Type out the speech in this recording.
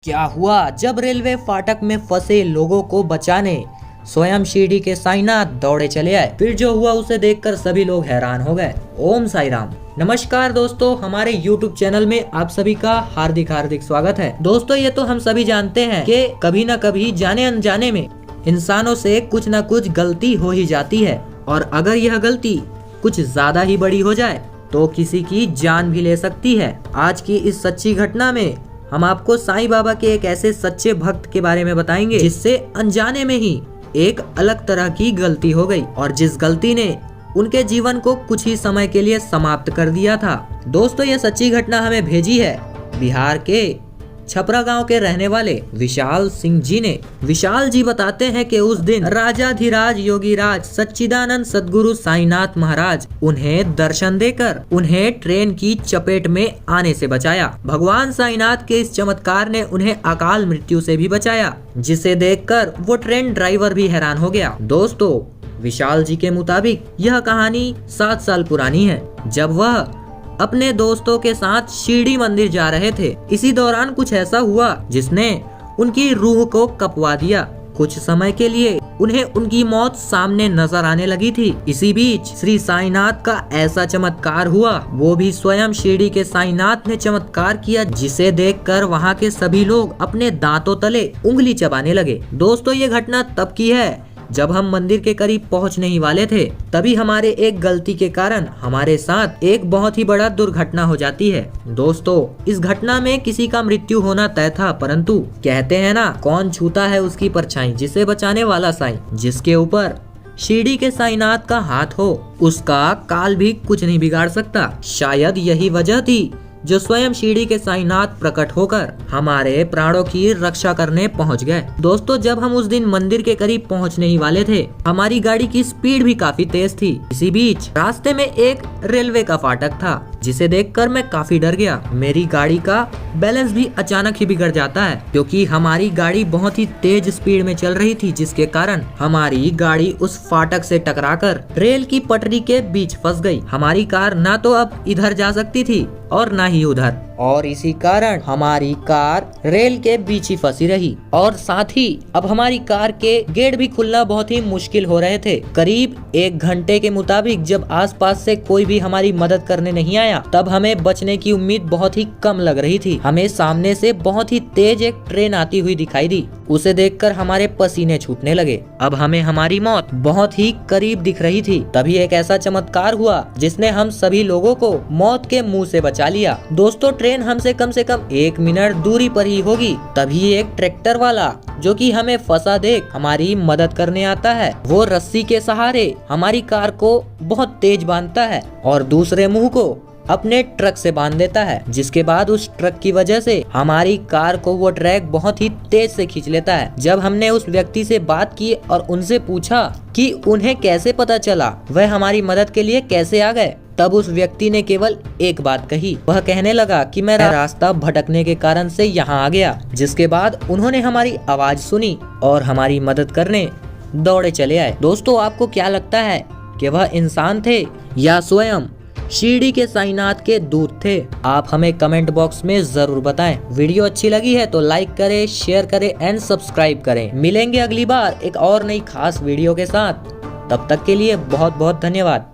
क्या हुआ जब रेलवे फाटक में फंसे लोगों को बचाने स्वयं शिरडी के साईनाथ दौड़े चले आए। फिर जो हुआ उसे देखकर सभी लोग हैरान हो गए। ओम साई राम। नमस्कार दोस्तों, हमारे YouTube चैनल में आप सभी का हार्दिक हार्दिक स्वागत है। दोस्तों, ये तो हम सभी जानते हैं कि कभी न कभी जाने अनजाने में इंसानों से कुछ न कुछ गलती हो ही जाती है, और अगर यह गलती कुछ ज्यादा ही बड़ी हो जाए तो किसी की जान भी ले सकती है। आज की इस सच्ची घटना में हम आपको साईं बाबा के एक ऐसे सच्चे भक्त के बारे में बताएंगे जिससे अनजाने में ही एक अलग तरह की गलती हो गई, और जिस गलती ने उनके जीवन को कुछ ही समय के लिए समाप्त कर दिया था। दोस्तों, ये सच्ची घटना हमें भेजी है बिहार के छपरा गांव के रहने वाले विशाल सिंह जी ने। विशाल जी बताते हैं कि उस दिन राजाधिराज योगीराज सच्चिदानंद सद्गुरु साईनाथ महाराज उन्हें दर्शन देकर उन्हें ट्रेन की चपेट में आने से बचाया। भगवान साईनाथ के इस चमत्कार ने उन्हें अकाल मृत्यु से भी बचाया, जिसे देखकर वो ट्रेन ड्राइवर भी हैरान हो गया। दोस्तों, विशाल जी के मुताबिक यह कहानी 7 साल पुरानी है, जब वह अपने दोस्तों के साथ शिरडी मंदिर जा रहे थे। इसी दौरान कुछ ऐसा हुआ जिसने उनकी रूह को कपवा दिया। कुछ समय के लिए उन्हें उनकी मौत सामने नजर आने लगी थी। इसी बीच श्री साईनाथ का ऐसा चमत्कार हुआ, वो भी स्वयं शिरडी के साईनाथ ने चमत्कार किया, जिसे देखकर वहां के सभी लोग अपने दांतों तले उंगली चबाने लगे। दोस्तों, ये घटना तब की है जब हम मंदिर के करीब पहुंचने ही वाले थे। तभी हमारे एक गलती के कारण हमारे साथ एक बहुत ही बड़ा दुर्घटना हो जाती है। दोस्तों, इस घटना में किसी का मृत्यु होना तय था, परंतु कहते हैं ना, कौन छूता है उसकी परछाई, जिसे बचाने वाला साईं। जिसके ऊपर शिरडी के साईनाथ का हाथ हो, उसका काल भी कुछ नहीं बिगाड़ सकता। शायद यही वजह थी जो स्वयं शिरडी के साईनाथ प्रकट होकर हमारे प्राणों की रक्षा करने पहुंच गए। दोस्तों, जब हम उस दिन मंदिर के करीब पहुंचने ही वाले थे, हमारी गाड़ी की स्पीड भी काफी तेज थी। इसी बीच रास्ते में एक रेलवे का फाटक था, जिसे देखकर मैं काफी डर गया। मेरी गाड़ी का बैलेंस भी अचानक ही बिगड़ जाता है, क्योंकि हमारी गाड़ी बहुत ही तेज स्पीड में चल रही थी, जिसके कारण हमारी गाड़ी उस फाटक से टकराकर रेल की पटरी के बीच फंस गई। हमारी कार ना तो अब इधर जा सकती थी और ना ही उधर, और इसी कारण हमारी कार रेल के बीच ही फंसी रही, और साथ ही अब हमारी कार के गेट भी खुलना बहुत ही मुश्किल हो रहे थे। करीब 1 घंटे के मुताबिक जब आसपास से कोई भी हमारी मदद करने नहीं आया, तब हमें बचने की उम्मीद बहुत ही कम लग रही थी। हमें सामने से बहुत ही तेज एक ट्रेन आती हुई दिखाई दी। उसे देखकर हमारे पसीने छूटने लगे। अब हमें हमारी मौत बहुत ही करीब दिख रही थी। तभी एक ऐसा चमत्कार हुआ जिसने हम सभी लोगों को मौत के मुंह से बचा लिया। दोस्तों, ट्रेन हमसे कम से कम 1 मिनट दूरी पर ही होगी, तभी एक ट्रैक्टर वाला जो कि हमें फंसा देख हमारी मदद करने आता है, वो रस्सी के सहारे हमारी कार को बहुत तेज बांधता है और दूसरे मुंह को अपने ट्रक से बांध देता है, जिसके बाद उस ट्रक की वजह से हमारी कार को वो ट्रक बहुत ही तेज से खींच लेता है। जब हमने उस व्यक्ति से बात की और उनसे पूछा कि उन्हें कैसे पता चला वह हमारी मदद के लिए कैसे आ गए, तब उस व्यक्ति ने केवल एक बात कही। वह कहने लगा कि मैं रास्ता भटकने के कारण से यहाँ आ गया। जिसके बाद उन्होंने हमारी आवाज सुनी और हमारी मदद करने दौड़े चले आए। दोस्तों, आपको क्या लगता है कि वह इंसान थे या स्वयं शिरडी के साईनाथ के दूत थे? आप हमें कमेंट बॉक्स में जरूर बताएं। वीडियो अच्छी लगी है तो लाइक करें, शेयर करें एंड सब्सक्राइब करें। मिलेंगे अगली बार एक और नई खास वीडियो के साथ। तब तक के लिए बहुत बहुत धन्यवाद।